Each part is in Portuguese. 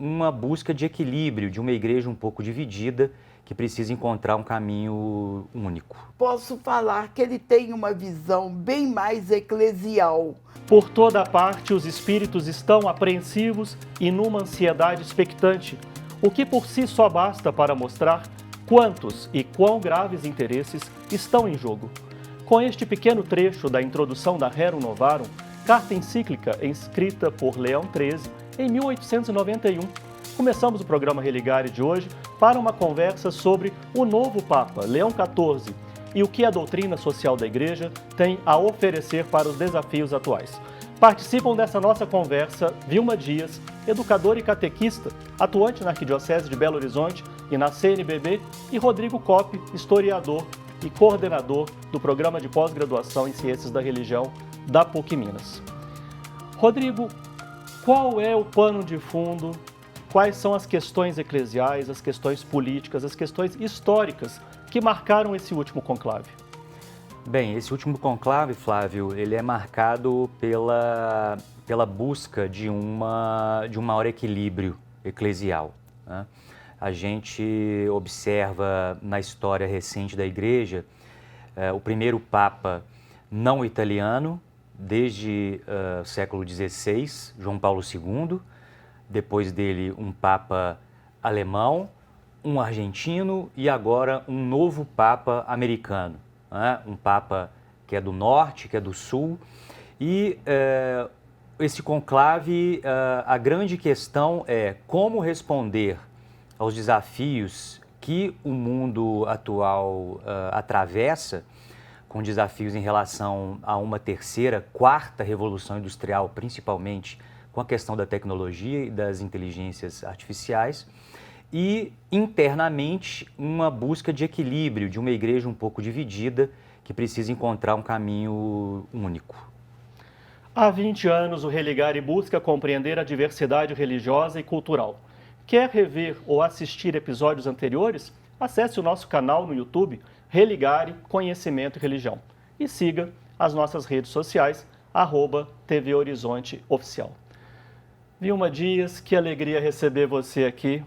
uma busca de equilíbrio, de uma igreja um pouco dividida, que precisa encontrar um caminho único. Posso falar que ele tem uma visão bem mais eclesial. Por toda parte, os espíritos estão apreensivos e numa ansiedade expectante, o que por si só basta para mostrar quantos e quão graves interesses estão em jogo. Com este pequeno trecho da introdução da Rerum Novarum, carta encíclica escrita por Leão XIII em 1891, começamos o programa Religare de hoje para uma conversa sobre o novo Papa, Leão XIV, e o que a doutrina social da Igreja tem a oferecer para os desafios atuais. Participam dessa nossa conversa Vilma Dias, educadora e catequista, atuante na Arquidiocese de Belo Horizonte e na CNBB, e Rodrigo Coppe, historiador e coordenador do Programa de Pós-Graduação em Ciências da Religião da PUC Minas. Rodrigo, qual é o pano de fundo? Quais são as questões eclesiais, as questões políticas, as questões históricas que marcaram esse último conclave? Bem, esse último conclave, Flávio, ele é marcado pela busca de um maior equilíbrio eclesial, né? A gente observa na história recente da Igreja o primeiro Papa não italiano, desde o século XVI, João Paulo II, depois dele um Papa alemão, um argentino e agora um novo Papa americano, né? Um Papa que é do norte, que é do sul. E esse conclave, a grande questão é como responder aos desafios que o mundo atual atravessa, com desafios em relação a uma terceira, quarta revolução industrial, principalmente com a questão da tecnologia e das inteligências artificiais, e internamente uma busca de equilíbrio, de uma igreja um pouco dividida, que precisa encontrar um caminho único. Há 20 anos, o Religare busca compreender a diversidade religiosa e cultural. Quer rever ou assistir episódios anteriores? Acesse o nosso canal no YouTube, Religare Conhecimento e Religião. E siga as nossas redes sociais, @TV Horizonte Oficial. Vilma Dias, que alegria receber você aqui.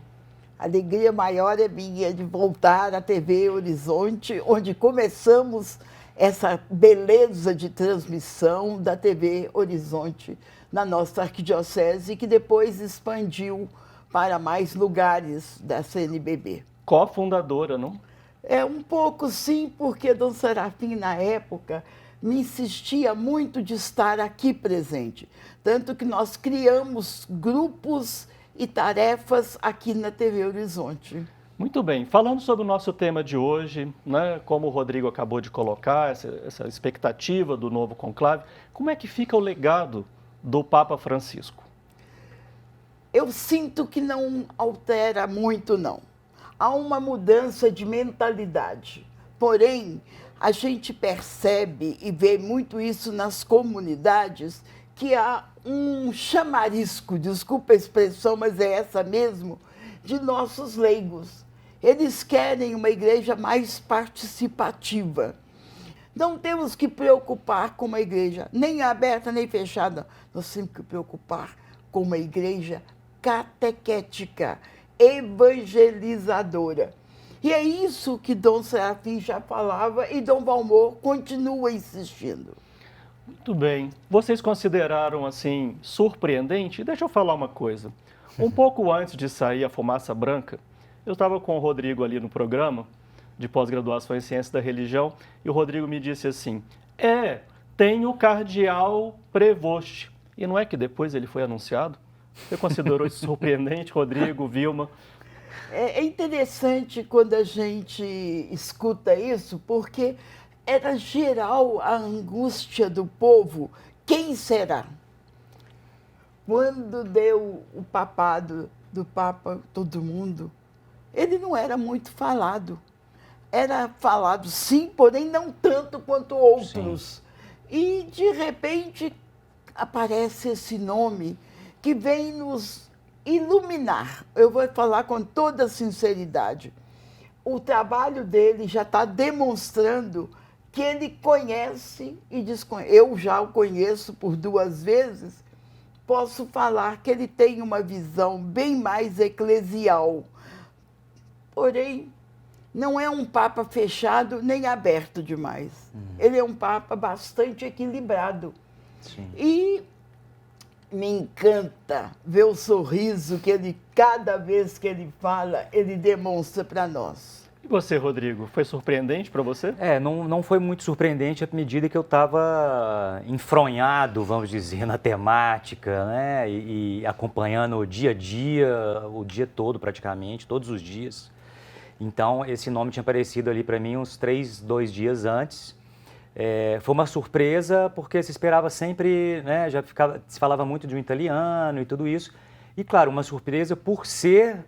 A alegria maior é minha de voltar à TV Horizonte, onde começamos essa beleza de transmissão da TV Horizonte na nossa arquidiocese, que depois expandiu para mais lugares da CNBB. Co-fundadora, não? É um pouco sim, porque Dom Serafim, na época, me insistia muito de estar aqui presente. Tanto que nós criamos grupos e tarefas aqui na TV Horizonte. Muito bem. Falando sobre o nosso tema de hoje, né, como o Rodrigo acabou de colocar, essa expectativa do novo conclave, como é que fica o legado do Papa Francisco? Eu sinto que não altera muito, não. Há uma mudança de mentalidade. Porém, a gente percebe e vê muito isso nas comunidades, que há um chamarisco, desculpa a expressão, mas é essa mesmo, de nossos leigos. Eles querem uma igreja mais participativa. Não temos que preocupar com uma igreja nem aberta nem fechada. Nós temos que preocupar com uma igreja catequética, evangelizadora. E é isso que Dom Serafim já falava e Dom Valmor continua insistindo. Muito bem. Vocês consideraram, assim, surpreendente? Deixa eu falar uma coisa. Um pouco antes de sair a fumaça branca, eu estava com o Rodrigo ali no programa de pós-graduação em Ciências da Religião e o Rodrigo me disse assim, tem o cardeal Prevost. E não é que depois ele foi anunciado? Você considerou isso surpreendente, Rodrigo, Vilma? É interessante quando a gente escuta isso, porque era geral a angústia do povo. Quem será? Quando deu o papado do Papa todo mundo, ele não era muito falado. Era falado sim, porém não tanto quanto outros. Sim. E de repente aparece esse nome que vem nos iluminar. Eu vou falar com toda sinceridade. O trabalho dele já está demonstrando que ele conhece e desconhece. Eu já o conheço por 2 vezes, posso falar que ele tem uma visão bem mais eclesial. Porém, não é um Papa fechado nem aberto demais. Ele é um Papa bastante equilibrado. Sim. E me encanta ver o sorriso que ele, cada vez que ele fala, ele demonstra para nós. E você, Rodrigo, foi surpreendente para você? Não foi muito surpreendente à medida que eu estava enfronhado, vamos dizer, na temática, né? E acompanhando o dia a dia, o dia todo praticamente, todos os dias. Então, esse nome tinha aparecido ali para mim uns 2 dias antes. Foi uma surpresa porque se esperava sempre, né? Se falava muito de um italiano e tudo isso. E, claro, uma surpresa por ser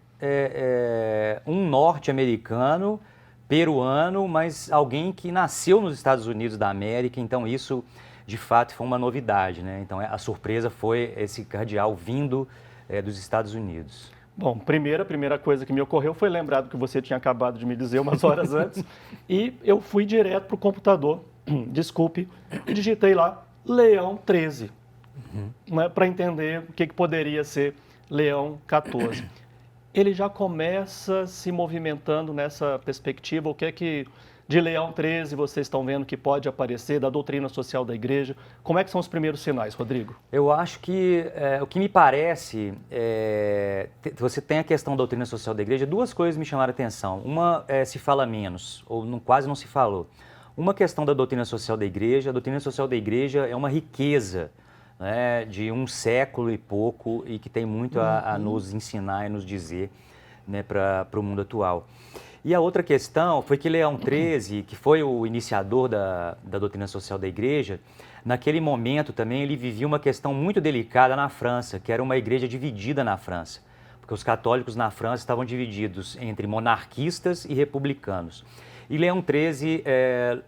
um norte-americano, peruano, mas alguém que nasceu nos Estados Unidos da América, então isso de fato foi uma novidade, né? Então a surpresa foi esse cardeal vindo dos Estados Unidos. Bom, a primeira coisa que me ocorreu foi lembrar do que você tinha acabado de me dizer umas horas antes, e eu fui direto para o computador, desculpe, e digitei lá Leão XIII, né, para entender o que poderia ser Leão XIV. Ele já começa se movimentando nessa perspectiva. O que é que de Leão XIII vocês estão vendo que pode aparecer da doutrina social da Igreja? Como é que são os primeiros sinais, Rodrigo? Eu acho que o que me parece, você tem a questão da doutrina social da Igreja, 2 coisas me chamaram a atenção. Uma se fala menos, ou quase não se falou. Uma questão da doutrina social da Igreja, a doutrina social da Igreja é uma riqueza, né, de 1 século e pouco e que tem muito a nos ensinar e nos dizer, né, para o mundo atual. E a outra questão foi que Leão XIII, que foi o iniciador da doutrina social da Igreja, naquele momento também ele vivia uma questão muito delicada na França, que era uma igreja dividida na França, porque os católicos na França estavam divididos entre monarquistas e republicanos. E Leão XIII,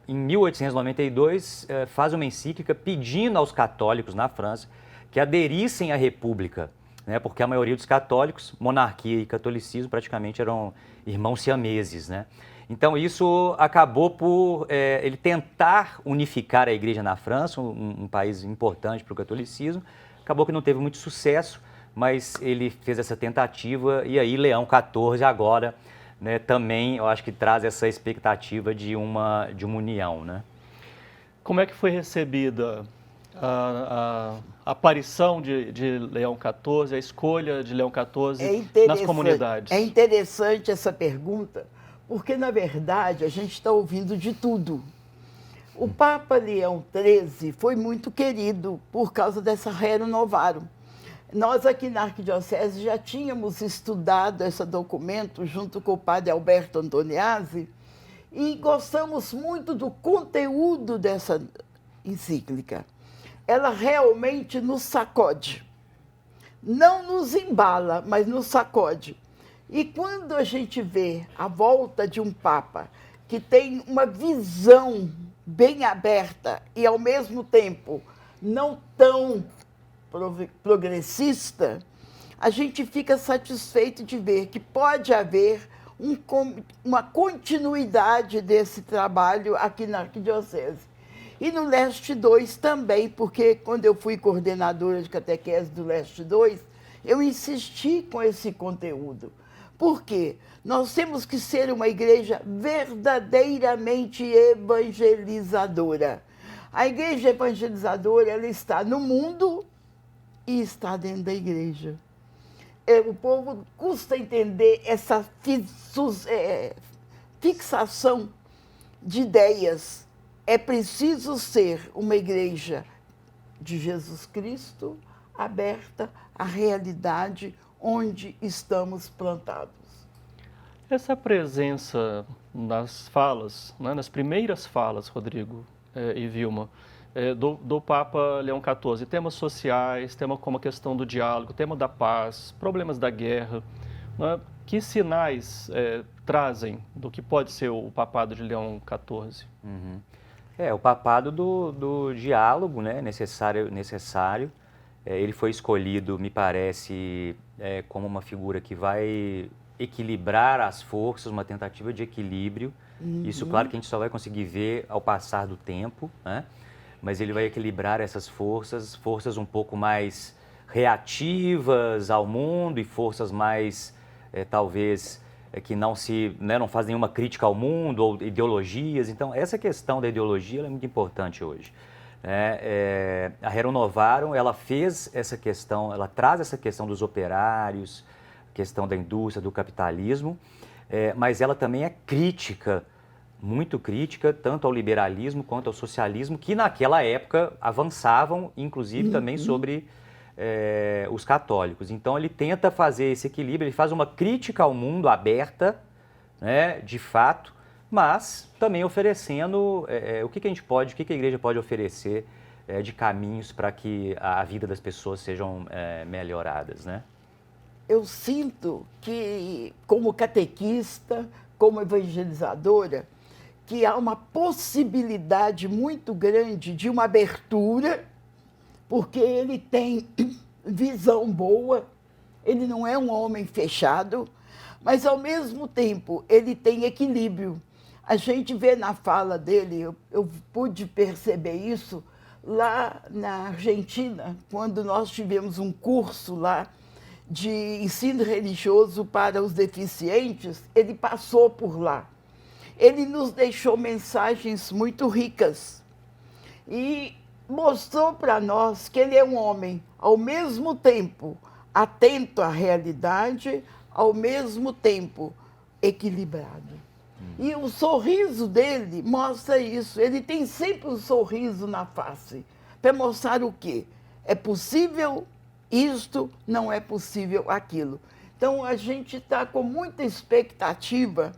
em 1892, faz uma encíclica pedindo aos católicos na França que aderissem à República, né? Porque a maioria dos católicos, monarquia e catolicismo, praticamente eram irmãos siameses, né? Então isso acabou por ele tentar unificar a igreja na França, um país importante para o catolicismo. Acabou que não teve muito sucesso, mas ele fez essa tentativa e aí Leão XIV agora, né, também eu acho que traz essa expectativa de uma união, né? Como é que foi recebida a aparição de Leão XIV, a escolha de Leão XIV nas comunidades? É interessante essa pergunta, porque, na verdade, a gente está ouvindo de tudo. O Papa Leão XIII foi muito querido por causa dessa Rerum Novarum. Nós aqui na Arquidiocese já tínhamos estudado esse documento junto com o padre Alberto Antoniazzi e gostamos muito do conteúdo dessa encíclica. Ela realmente nos sacode. Não nos embala, mas nos sacode. E quando a gente vê a volta de um Papa que tem uma visão bem aberta e, ao mesmo tempo, não tão progressista, a gente fica satisfeito de ver que pode haver uma continuidade desse trabalho aqui na Arquidiocese. E no Leste 2 também, porque quando eu fui coordenadora de catequese do Leste 2, eu insisti com esse conteúdo. Por quê? Nós temos que ser uma igreja verdadeiramente evangelizadora. A igreja evangelizadora, ela está no mundo e está dentro da igreja. O povo custa entender essa fixação de ideias. É preciso ser uma igreja de Jesus Cristo, aberta à realidade onde estamos plantados. Essa presença nas falas, né, nas primeiras falas, Rodrigo e Vilma, do Papa Leão XIV, temas sociais, tema como a questão do diálogo, tema da paz, problemas da guerra, né, que sinais trazem do que pode ser o papado de Leão XIV? Uhum. O papado do diálogo, né, necessário. Ele foi escolhido, me parece, como uma figura que vai equilibrar as forças, uma tentativa de equilíbrio. Isso, claro, que a gente só vai conseguir ver ao passar do tempo, né? Mas ele vai equilibrar essas forças um pouco mais reativas ao mundo e forças mais, talvez, que não não fazem nenhuma crítica ao mundo ou ideologias. Então, essa questão da ideologia ela é muito importante hoje. A Renovaram, ela fez essa questão, ela traz essa questão dos operários, questão da indústria, do capitalismo, mas ela também é crítica, muito crítica, tanto ao liberalismo quanto ao socialismo, que naquela época avançavam, inclusive também sobre os católicos. Então ele tenta fazer esse equilíbrio, ele faz uma crítica ao mundo aberta, né, de fato, mas também oferecendo o que a gente pode, o que a igreja pode oferecer de caminhos para que a vida das pessoas sejam melhoradas, né? Eu sinto que, como catequista, como evangelizadora, que há uma possibilidade muito grande de uma abertura, porque ele tem visão boa, ele não é um homem fechado, mas, ao mesmo tempo, ele tem equilíbrio. A gente vê na fala dele, eu pude perceber isso lá na Argentina, quando nós tivemos um curso lá de ensino religioso para os deficientes, ele passou por lá. Ele nos deixou mensagens muito ricas e mostrou para nós que ele é um homem, ao mesmo tempo, atento à realidade, ao mesmo tempo, equilibrado. E o sorriso dele mostra isso. Ele tem sempre um sorriso na face, para mostrar o quê? É possível isto, não é possível aquilo. Então, a gente está com muita expectativa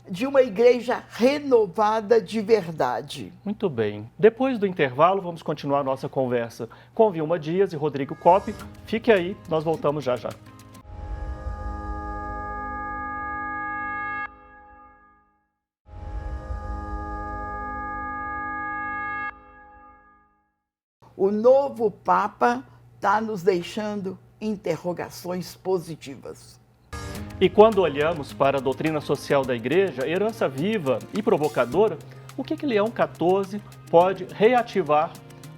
de uma igreja renovada de verdade. Muito bem. Depois do intervalo, vamos continuar nossa conversa com Vilma Dias e Rodrigo Coppe. Fique aí, nós voltamos já já. O novo Papa está nos deixando interrogações positivas. E quando olhamos para a doutrina social da Igreja, herança viva e provocadora, o que Leão XIV pode reativar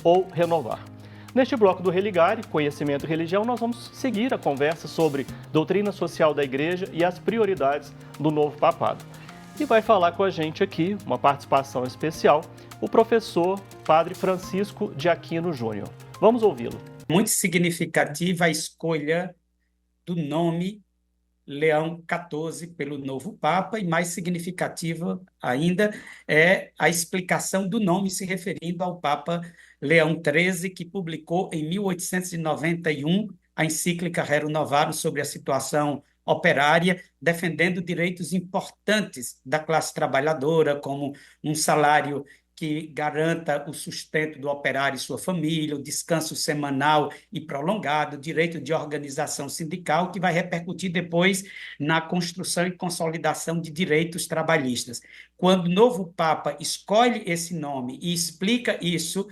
ou renovar? Neste bloco do Religare, Conhecimento e Religião, nós vamos seguir a conversa sobre doutrina social da Igreja e as prioridades do novo papado. E vai falar com a gente aqui, uma participação especial, o professor Padre Francisco de Aquino Júnior. Vamos ouvi-lo. Muito significativa a escolha do nome Leão XIV pelo novo Papa, e mais significativa ainda é a explicação do nome se referindo ao Papa Leão XIII, que publicou em 1891 a encíclica Rerum Novarum sobre a situação operária, defendendo direitos importantes da classe trabalhadora, como um salário que garanta o sustento do operário e sua família, o descanso semanal e prolongado, o direito de organização sindical, que vai repercutir depois na construção e consolidação de direitos trabalhistas. Quando o novo Papa escolhe esse nome e explica isso,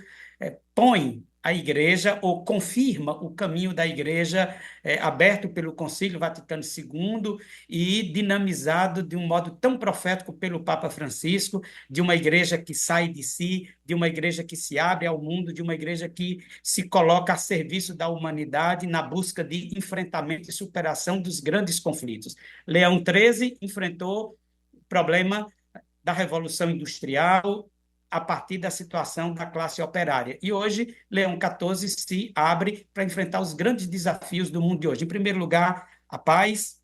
põe a Igreja, ou confirma o caminho da Igreja aberto pelo Concílio Vaticano II e dinamizado de um modo tão profético pelo Papa Francisco, de uma Igreja que sai de si, de uma Igreja que se abre ao mundo, de uma Igreja que se coloca a serviço da humanidade na busca de enfrentamento e superação dos grandes conflitos. Leão XIII enfrentou o problema da Revolução Industrial, a partir da situação da classe operária. E hoje, Leão XIV se abre para enfrentar os grandes desafios do mundo de hoje. Em primeiro lugar, a paz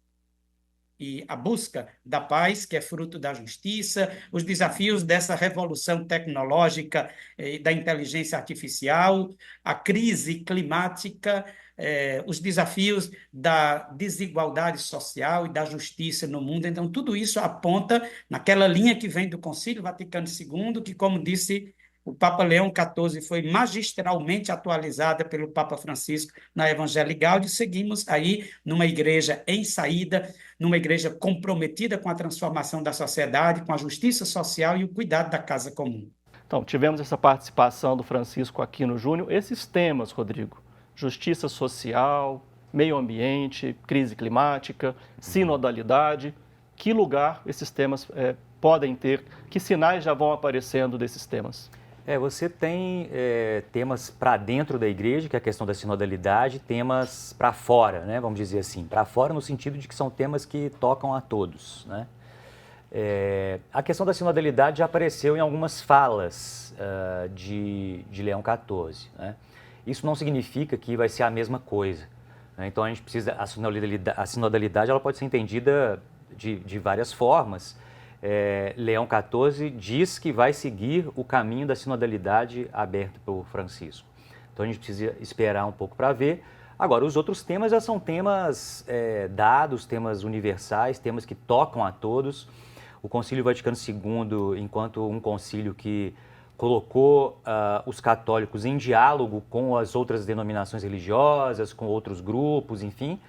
e a busca da paz, que é fruto da justiça, os desafios dessa revolução tecnológica e da inteligência artificial, a crise climática, os desafios da desigualdade social e da justiça no mundo. Então, tudo isso aponta naquela linha que vem do Concílio Vaticano II, que, como disse o Papa Leão XIV, foi magistralmente atualizada pelo Papa Francisco na Evangelii Gaudium. Seguimos aí numa igreja em saída, numa igreja comprometida com a transformação da sociedade, com a justiça social e o cuidado da casa comum. Então, tivemos essa participação do Francisco Aquino Júnior. Esses temas, Rodrigo, justiça social, meio ambiente, crise climática, sinodalidade, que lugar esses temas podem ter, que sinais já vão aparecendo desses temas? Você tem temas para dentro da igreja, que é a questão da sinodalidade, temas para fora, né? Vamos dizer assim. Para fora no sentido de que são temas que tocam a todos, né? A questão da sinodalidade já apareceu em algumas falas de Leão XIV, né? Isso não significa que vai ser a mesma coisa, né? Então a gente precisa, a sinodalidade ela pode ser entendida de várias formas. Leão XIV diz que vai seguir o caminho da sinodalidade aberto por Francisco. Então a gente precisa esperar um pouco para ver. Agora, os outros temas já são temas dados, temas universais, temas que tocam a todos. O Concílio Vaticano II, enquanto um concílio que colocou os católicos em diálogo com as outras denominações religiosas, com outros grupos, enfim,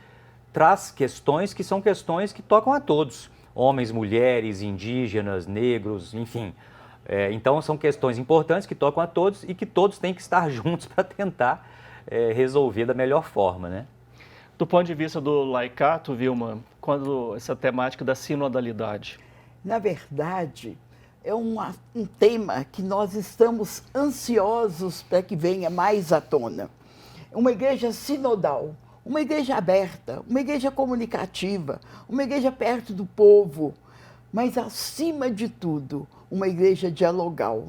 traz questões que são questões que tocam a todos. Homens, mulheres, indígenas, negros, enfim. Então, são questões importantes que tocam a todos e que todos têm que estar juntos para tentar resolver da melhor forma, né? Do ponto de vista do laicato, Vilma, quando essa temática da sinodalidade? Na verdade, é um tema que nós estamos ansiosos para que venha mais à tona. Uma igreja sinodal, uma igreja aberta, uma igreja comunicativa, uma igreja perto do povo, mas, acima de tudo, uma igreja dialogal.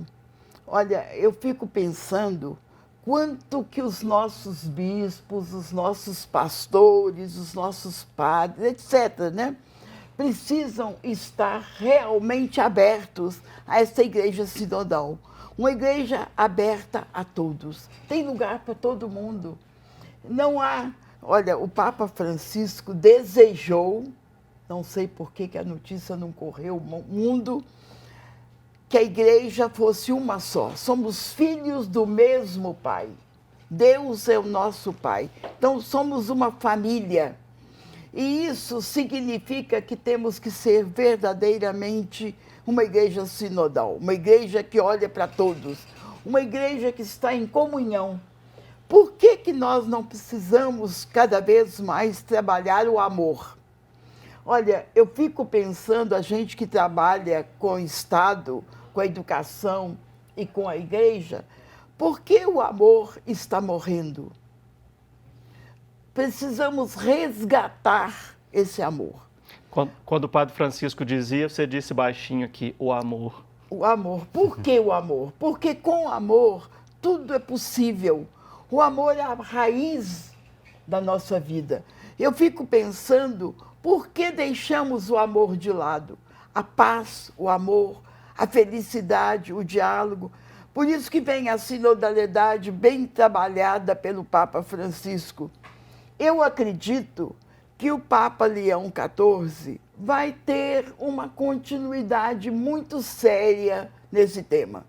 Olha, eu fico pensando quanto que os nossos bispos, os nossos pastores, os nossos padres, etc., né, precisam estar realmente abertos a essa igreja sinodal. Uma igreja aberta a todos. Tem lugar para todo mundo. Não há... Olha, o Papa Francisco desejou, não sei por que a notícia não correu o mundo, que a igreja fosse uma só. Somos filhos do mesmo Pai. Deus é o nosso Pai. Então, somos uma família. E isso significa que temos que ser verdadeiramente uma igreja sinodal, uma igreja que olha para todos, uma igreja que está em comunhão. Por que nós não precisamos cada vez mais trabalhar o amor? Olha, eu fico pensando, a gente que trabalha com o Estado, com a educação e com a igreja, por que o amor está morrendo? Precisamos resgatar esse amor. Quando o Padre Francisco dizia, você disse baixinho aqui, o amor. O amor. Por que o amor? Porque com o amor tudo é possível. O amor é a raiz da nossa vida. Eu fico pensando, por que deixamos o amor de lado? A paz, o amor, a felicidade, o diálogo. Por isso que vem a sinodalidade bem trabalhada pelo Papa Francisco. Eu acredito que o Papa Leão XIV vai ter uma continuidade muito séria nesse tema.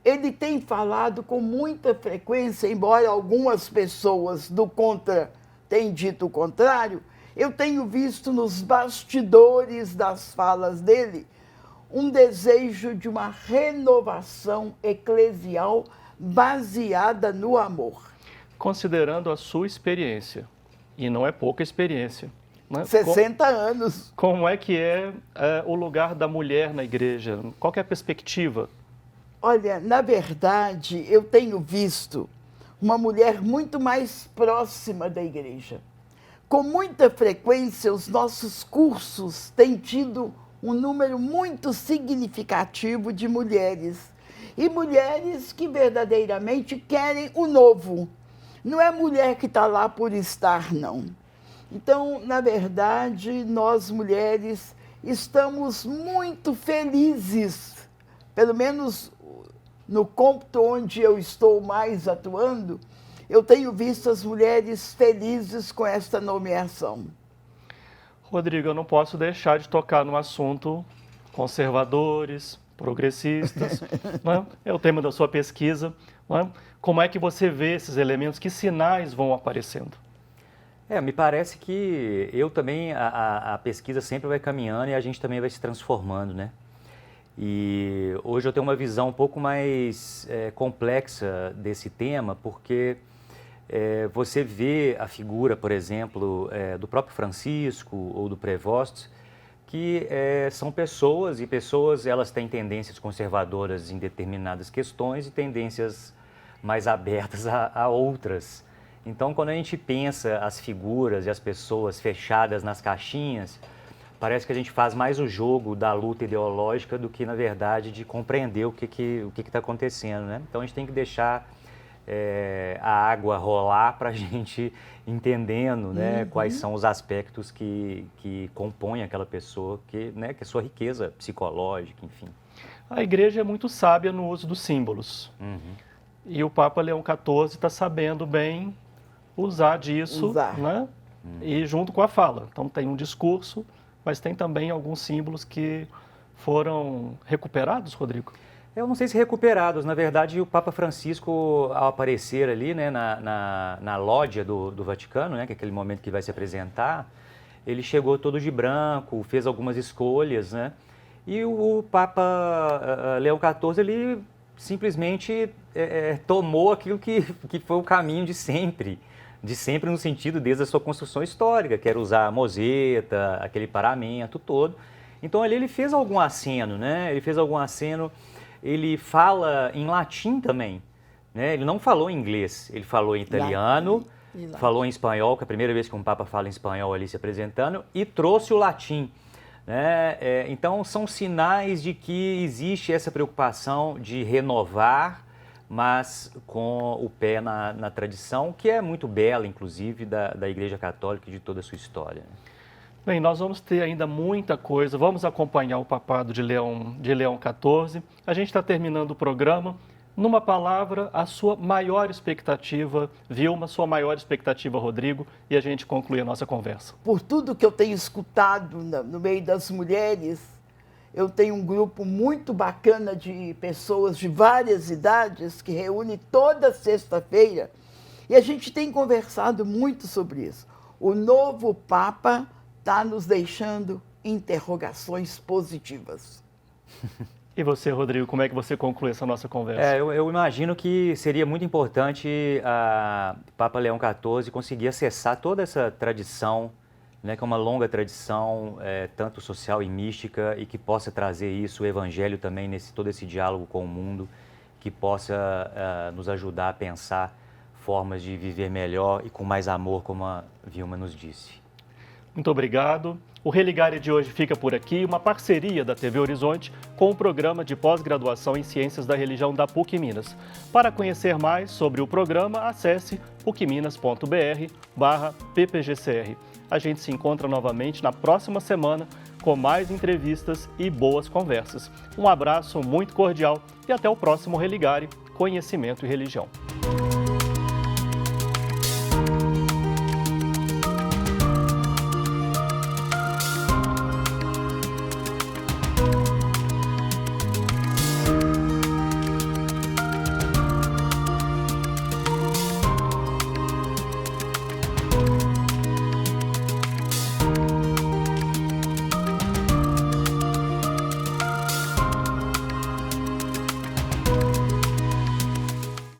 Ele tem falado com muita frequência, embora algumas pessoas do contra tenham dito o contrário, eu tenho visto nos bastidores das falas dele um desejo de uma renovação eclesial baseada no amor. Considerando a sua experiência, e não é pouca experiência, né? 60 anos. Como é que é o lugar da mulher na igreja? Qual que é a perspectiva? Olha, na verdade, eu tenho visto uma mulher muito mais próxima da igreja. Com muita frequência, os nossos cursos têm tido um número muito significativo de mulheres. E mulheres que verdadeiramente querem o novo. Não é mulher que está lá por estar, não. Então, na verdade, nós mulheres estamos muito felizes, pelo menos no cômputo onde eu estou mais atuando, eu tenho visto as mulheres felizes com esta nomeação. Rodrigo, eu não posso deixar de tocar no assunto conservadores, progressistas, né? É o tema da sua pesquisa, né? Como é que você vê esses elementos, que sinais vão aparecendo? Me parece que eu também, a pesquisa sempre vai caminhando e a gente também vai se transformando, né? E hoje eu tenho uma visão um pouco mais complexa desse tema, porque você vê a figura, por exemplo, do próprio Francisco ou do Prevost que são pessoas, e pessoas elas têm tendências conservadoras em determinadas questões e tendências mais abertas a outras. Então, quando a gente pensa as figuras e as pessoas fechadas nas caixinhas, parece que a gente faz mais o jogo da luta ideológica do que, na verdade, de compreender o que está acontecendo, né? Então, a gente tem que deixar a água rolar para a gente entendendo, né, quais são os aspectos que compõem aquela pessoa, que é sua riqueza psicológica, enfim. A igreja é muito sábia no uso dos símbolos. E o Papa Leão XIV está sabendo bem usar disso, né? E junto com a fala. Então tem um discurso, mas tem também alguns símbolos que foram recuperados, Rodrigo? Eu não sei se recuperados. Na verdade, o Papa Francisco, ao aparecer ali, né, na lógia do Vaticano, né, que é aquele momento que vai se apresentar, ele chegou todo de branco, fez algumas escolhas, né? E o Papa Leão XIV, ele simplesmente tomou aquilo que foi o caminho de sempre no sentido desde a sua construção histórica, que era usar a moseta, aquele paramento todo. Então ali ele fez algum aceno, né? Ele fala em latim também, né? Ele não falou em inglês, ele falou em italiano, falou em espanhol, que é a primeira vez que um Papa fala em espanhol ali se apresentando, e trouxe o latim, né? Então são sinais de que existe essa preocupação de renovar, mas com o pé na tradição, que é muito bela, inclusive, da Igreja Católica e de toda a sua história. Bem, nós vamos ter ainda muita coisa, vamos acompanhar o papado de Leão XIV. A gente está terminando o programa. Numa palavra, a sua maior expectativa, Vilma, sua maior expectativa, Rodrigo, e a gente conclui a nossa conversa. Por tudo que eu tenho escutado no meio das mulheres, eu tenho um grupo muito bacana de pessoas de várias idades que reúne toda sexta-feira e a gente tem conversado muito sobre isso. O novo Papa está nos deixando interrogações positivas. E você, Rodrigo, como é que você conclui essa nossa conversa? Eu imagino que seria muito importante a Papa Leão XIV conseguir acessar toda essa tradição, né, que é uma longa tradição, tanto social e mística, e que possa trazer isso, o Evangelho também, todo esse diálogo com o mundo, que possa nos ajudar a pensar formas de viver melhor e com mais amor, como a Vilma nos disse. Muito obrigado. O Religare de hoje fica por aqui, uma parceria da TV Horizonte com o programa de pós-graduação em Ciências da Religião da PUC Minas. Para conhecer mais sobre o programa, acesse pucminas.br/ppgcr. A gente se encontra novamente na próxima semana com mais entrevistas e boas conversas. Um abraço muito cordial e até o próximo Religare, Conhecimento e Religião.